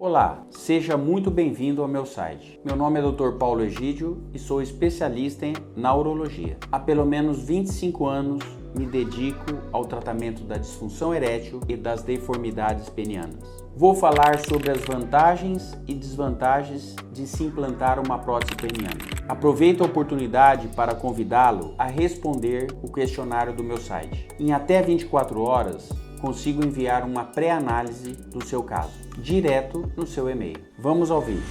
Olá, seja muito bem-vindo ao meu site. Meu nome é Dr. Paulo Egídio e sou especialista na urologia. Há pelo menos 25 anos me dedico ao tratamento da disfunção erétil e das deformidades penianas. Vou falar sobre as vantagens e desvantagens de se implantar uma prótese peniana. Aproveito a oportunidade para convidá-lo a responder o questionário do meu site. Em até 24 horas, consigo enviar uma pré-análise do seu caso, direto no seu e-mail. Vamos ao vídeo.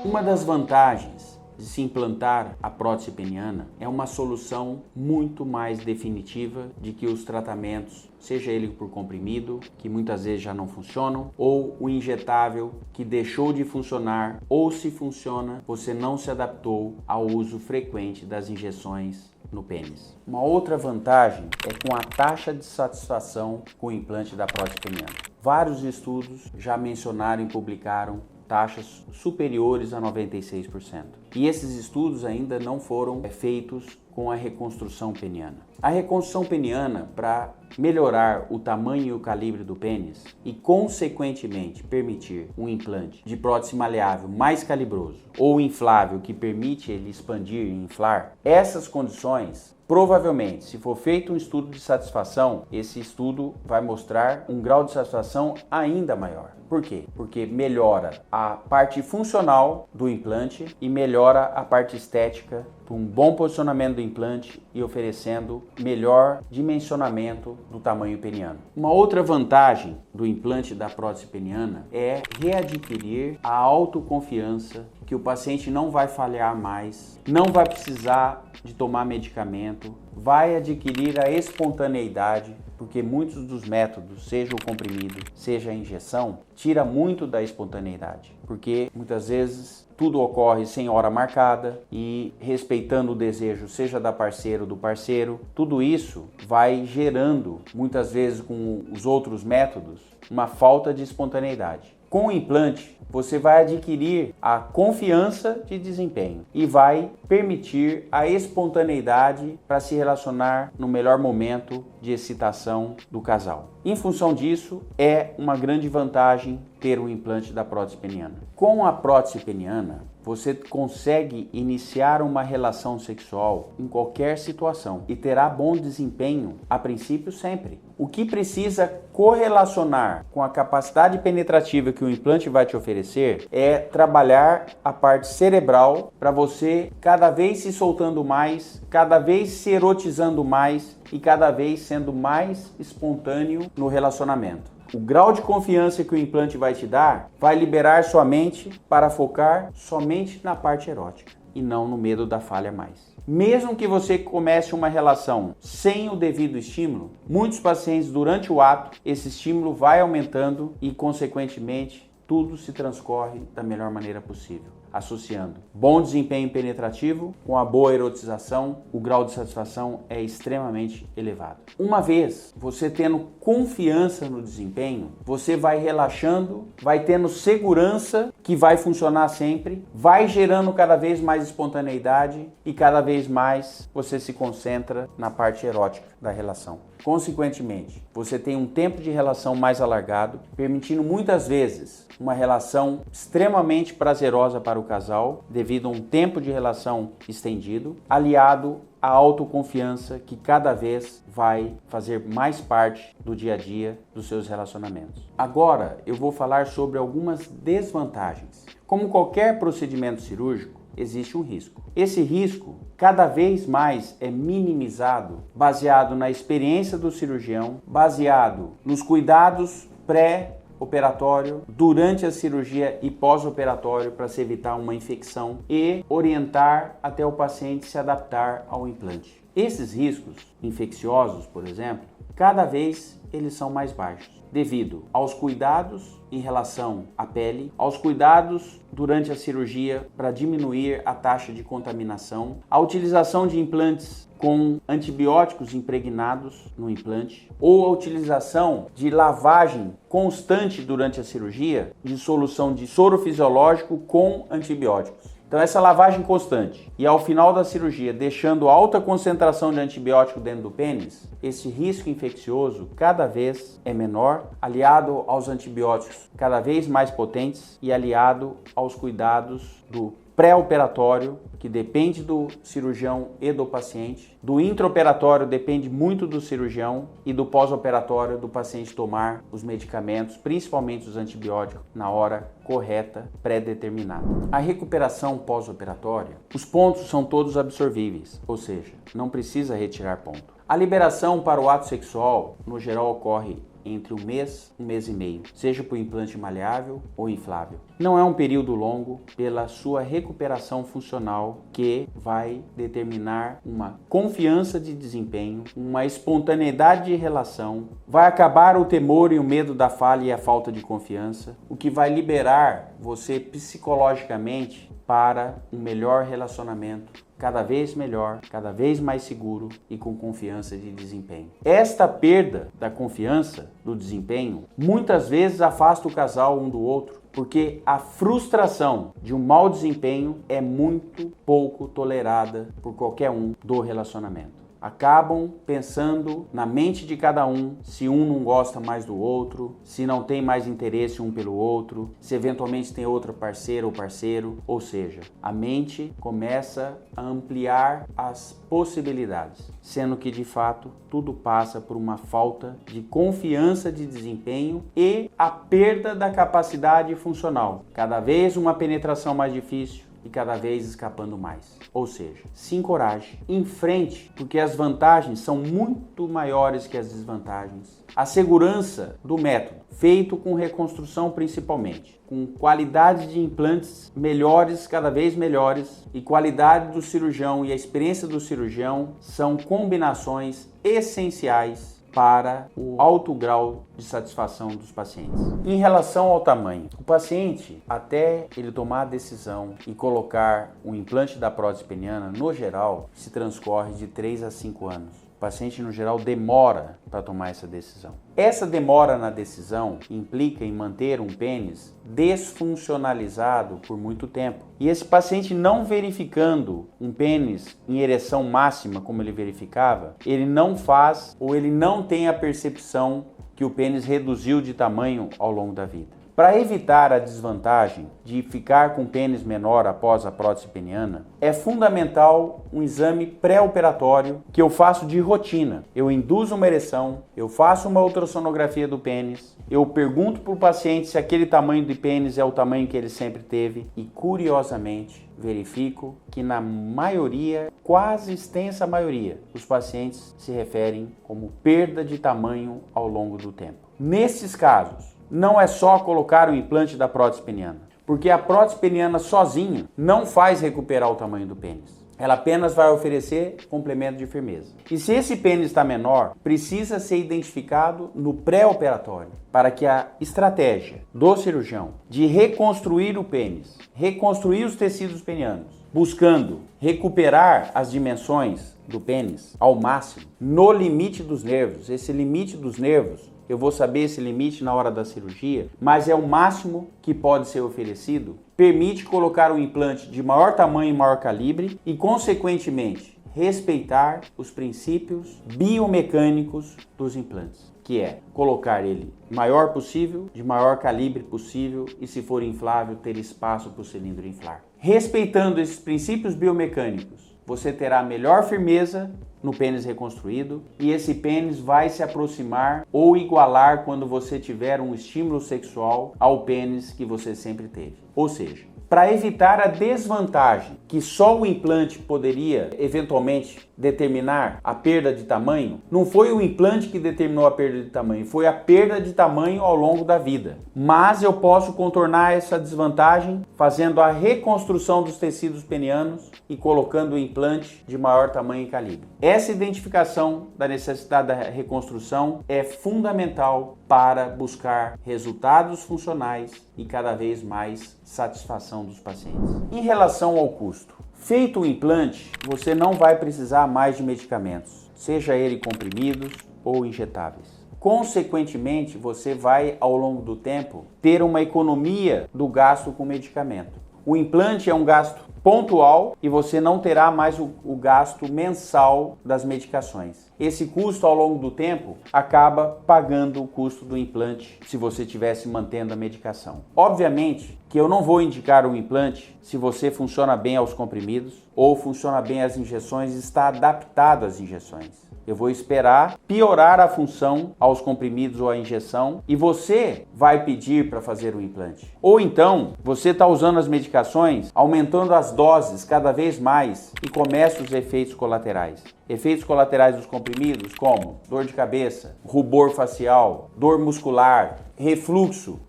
Uma das vantagens de se implantar a prótese peniana é uma solução muito mais definitiva de que os tratamentos, seja ele por comprimido, que muitas vezes já não funcionam, ou o injetável que deixou de funcionar, ou se funciona, você não se adaptou ao uso frequente das injeções no pênis. Uma outra vantagem é com a taxa de satisfação com o implante da prótese peniana. Vários estudos já mencionaram e publicaram taxas superiores a 96%. E esses estudos ainda não foram feitos com a reconstrução peniana. A reconstrução peniana, para melhorar o tamanho e o calibre do pênis e, consequentemente, permitir um implante de prótese maleável mais calibroso ou inflável que permite ele expandir e inflar, essas condições, provavelmente, se for feito um estudo de satisfação, esse estudo vai mostrar um grau de satisfação ainda maior. Por quê? Porque melhora a parte funcional do implante e melhora a parte estética, um bom posicionamento do implante e oferecendo melhor dimensionamento do tamanho peniano. Uma outra vantagem do implante da prótese peniana é readquirir a autoconfiança que o paciente não vai falhar mais, não vai precisar de tomar medicamento, vai adquirir a espontaneidade, porque muitos dos métodos, seja o comprimido, seja a injeção, tira muito da espontaneidade, porque muitas vezes tudo ocorre sem hora marcada e respeitando o desejo, seja da parceira ou do parceiro. Tudo isso vai gerando, muitas vezes com os outros métodos, uma falta de espontaneidade. Com o implante, você vai adquirir a confiança de desempenho e vai permitir a espontaneidade para se relacionar no melhor momento de excitação do casal. Em função disso, é uma grande vantagem ter um implante da prótese peniana. Com a prótese peniana, você consegue iniciar uma relação sexual em qualquer situação e terá bom desempenho, a princípio, sempre. O que precisa correlacionar com a capacidade penetrativa que o implante vai te oferecer é trabalhar a parte cerebral para você cada vez se soltando mais, cada vez se erotizando mais e cada vez sendo mais espontâneo no relacionamento. O grau de confiança que o implante vai te dar vai liberar sua mente para focar somente na parte erótica e não no medo da falha mais. Mesmo que você comece uma relação sem o devido estímulo, muitos pacientes durante o ato, esse estímulo vai aumentando e, consequentemente, tudo se transcorre da melhor maneira possível, associando bom desempenho penetrativo com a boa erotização, o grau de satisfação é extremamente elevado. Uma vez você tendo confiança no desempenho, você vai relaxando, vai tendo segurança que vai funcionar sempre, vai gerando cada vez mais espontaneidade e cada vez mais você se concentra na parte erótica da relação. Consequentemente, você tem um tempo de relação mais alargado, permitindo muitas vezes uma relação extremamente prazerosa para o casal, devido a um tempo de relação estendido, aliado à autoconfiança que cada vez vai fazer mais parte do dia a dia dos seus relacionamentos. Agora eu vou falar sobre algumas desvantagens. Como qualquer procedimento cirúrgico, existe um risco. Esse risco cada vez mais é minimizado baseado na experiência do cirurgião, baseado nos cuidados pré-operatório, durante a cirurgia e pós-operatório para se evitar uma infecção e orientar até o paciente se adaptar ao implante. Esses riscos infecciosos, por exemplo, cada vez eles são mais baixos, devido aos cuidados em relação à pele, aos cuidados durante a cirurgia para diminuir a taxa de contaminação, a utilização de implantes com antibióticos impregnados no implante ou a utilização de lavagem constante durante a cirurgia de solução de soro fisiológico com antibióticos. Então essa lavagem constante e ao final da cirurgia deixando alta concentração de antibiótico dentro do pênis, esse risco infeccioso cada vez é menor, aliado aos antibióticos cada vez mais potentes e aliado aos cuidados do pré-operatório, que depende do cirurgião e do paciente, do intraoperatório depende muito do cirurgião e do pós-operatório do paciente tomar os medicamentos, principalmente os antibióticos, na hora correta, pré-determinada. A recuperação pós-operatória, os pontos são todos absorvíveis, ou seja, não precisa retirar ponto. A liberação para o ato sexual, no geral, ocorre entre um mês e meio, seja por implante maleável ou inflável. Não é um período longo pela sua recuperação funcional que vai determinar uma confiança de desempenho, uma espontaneidade de relação, vai acabar o temor e o medo da falha e a falta de confiança, o que vai liberar você psicologicamente para um melhor relacionamento, cada vez melhor, cada vez mais seguro e com confiança de desempenho. Esta perda da confiança, do desempenho, muitas vezes afasta o casal um do outro, porque a frustração de um mau desempenho é muito pouco tolerada por qualquer um do relacionamento. Acabam pensando na mente de cada um, se um não gosta mais do outro, se não tem mais interesse um pelo outro, se eventualmente tem outra parceira ou parceiro, ou seja, a mente começa a ampliar as possibilidades, sendo que de fato tudo passa por uma falta de confiança de desempenho e a perda da capacidade funcional. Cada vez uma penetração mais difícil e cada vez escapando mais. Ou seja, se encoraje, enfrente, porque as vantagens são muito maiores que as desvantagens. A segurança do método, feito com reconstrução principalmente, com qualidade de implantes melhores, cada vez melhores, e qualidade do cirurgião e a experiência do cirurgião são combinações essenciais para o alto grau de satisfação dos pacientes. Em relação ao tamanho, o paciente, até ele tomar a decisão e colocar o implante da prótese peniana, no geral, se transcorre de 3 a 5 anos. O paciente, no geral, demora para tomar essa decisão. Essa demora na decisão implica em manter um pênis desfuncionalizado por muito tempo. E esse paciente não verificando um pênis em ereção máxima, como ele verificava, ele não faz ou ele não tem a percepção que o pênis reduziu de tamanho ao longo da vida. Para evitar a desvantagem de ficar com pênis menor após a prótese peniana, é fundamental um exame pré-operatório que eu faço de rotina. Eu induzo uma ereção, eu faço uma ultrassonografia do pênis, eu pergunto para o paciente se aquele tamanho de pênis é o tamanho que ele sempre teve e, curiosamente, verifico que na maioria, quase extensa maioria, os pacientes se referem como perda de tamanho ao longo do tempo. Nesses casos, não é só colocar o implante da prótese peniana, porque a prótese peniana sozinha não faz recuperar o tamanho do pênis. Ela apenas vai oferecer complemento de firmeza. E se esse pênis está menor, precisa ser identificado no pré-operatório, para que a estratégia do cirurgião de reconstruir o pênis, reconstruir os tecidos penianos, buscando recuperar as dimensões do pênis ao máximo, no limite dos nervos. Esse limite dos nervos, eu vou saber esse limite na hora da cirurgia, mas é o máximo que pode ser oferecido, permite colocar um implante de maior tamanho e maior calibre e, consequentemente, respeitar os princípios biomecânicos dos implantes, que é colocar ele maior possível, de maior calibre possível e, se for inflável, ter espaço para o cilindro inflar. Respeitando esses princípios biomecânicos, você terá melhor firmeza no pênis reconstruído e esse pênis vai se aproximar ou igualar quando você tiver um estímulo sexual ao pênis que você sempre teve. Ou seja, para evitar a desvantagem que só o implante poderia eventualmente determinar a perda de tamanho, não foi o implante que determinou a perda de tamanho, foi a perda de tamanho ao longo da vida. Mas eu posso contornar essa desvantagem fazendo a reconstrução dos tecidos penianos e colocando o implante de maior tamanho e calibre. Essa identificação da necessidade da reconstrução é fundamental para buscar resultados funcionais e cada vez mais satisfação dos pacientes. Em relação ao custo, feito o implante, você não vai precisar mais de medicamentos, seja ele comprimidos ou injetáveis. Consequentemente, você vai, ao longo do tempo, ter uma economia do gasto com medicamento. O implante é um gasto pontual e você não terá mais o gasto mensal das medicações. Esse custo ao longo do tempo acaba pagando o custo do implante se você estivesse mantendo a medicação. Obviamente que eu não vou indicar o implante se você funciona bem aos comprimidos ou funciona bem às injeções e está adaptado às injeções. Eu vou esperar piorar a função aos comprimidos ou à injeção e você vai pedir para fazer o implante. Ou então, você está usando as medicações, aumentando as doses cada vez mais e começa os efeitos colaterais. Efeitos colaterais dos comprimidos como dor de cabeça, rubor facial, dor muscular, refluxo,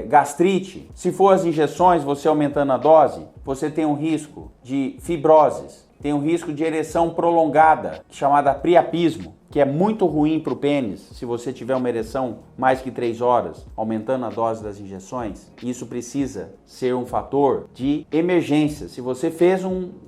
gastrite. Se for as injeções, você aumentando a dose, você tem um risco de fibroses. Tem um risco de ereção prolongada, chamada priapismo, que é muito ruim para o pênis se você tiver uma ereção mais que 3 horas, aumentando a dose das injeções. Isso precisa ser um fator de emergência. Se você fez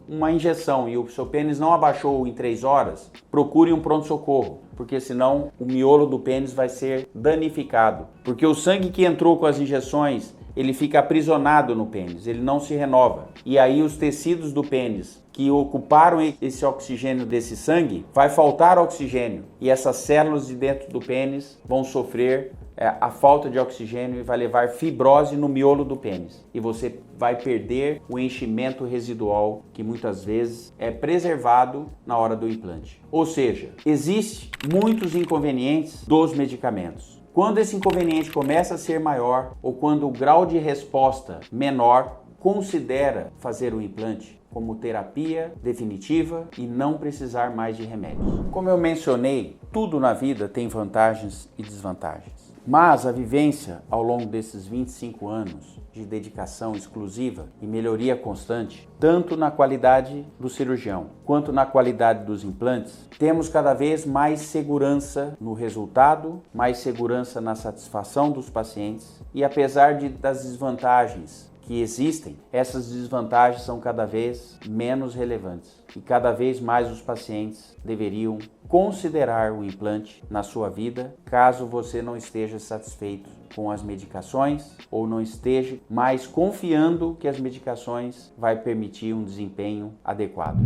uma injeção e o seu pênis não abaixou em 3 horas, procure um pronto-socorro, porque senão o miolo do pênis vai ser danificado. Porque o sangue que entrou com as injeções, ele fica aprisionado no pênis, ele não se renova. E aí os tecidos do pênis que ocuparam esse oxigênio desse sangue, vai faltar oxigênio e essas células de dentro do pênis vão sofrer a falta de oxigênio e vai levar fibrose no miolo do pênis. E você vai perder o enchimento residual que muitas vezes é preservado na hora do implante. Ou seja, existem muitos inconvenientes dos medicamentos. Quando esse inconveniente começa a ser maior ou quando o grau de resposta menor, considera fazer o implante como terapia definitiva e não precisar mais de remédios. Como eu mencionei, tudo na vida tem vantagens e desvantagens. Mas a vivência ao longo desses 25 anos de dedicação exclusiva e melhoria constante, tanto na qualidade do cirurgião quanto na qualidade dos implantes, temos cada vez mais segurança no resultado, mais segurança na satisfação dos pacientes e apesar das desvantagens que existem, essas desvantagens são cada vez menos relevantes e cada vez mais os pacientes deveriam considerar o implante na sua vida caso você não esteja satisfeito com as medicações ou não esteja mais confiando que as medicações vai permitir um desempenho adequado.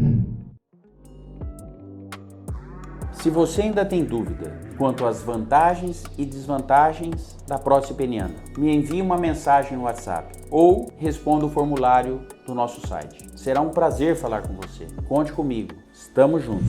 Se você ainda tem dúvida quanto às vantagens e desvantagens da prótese peniana, me envie uma mensagem no WhatsApp ou responda o formulário do nosso site. Será um prazer falar com você. Conte comigo. Estamos juntos.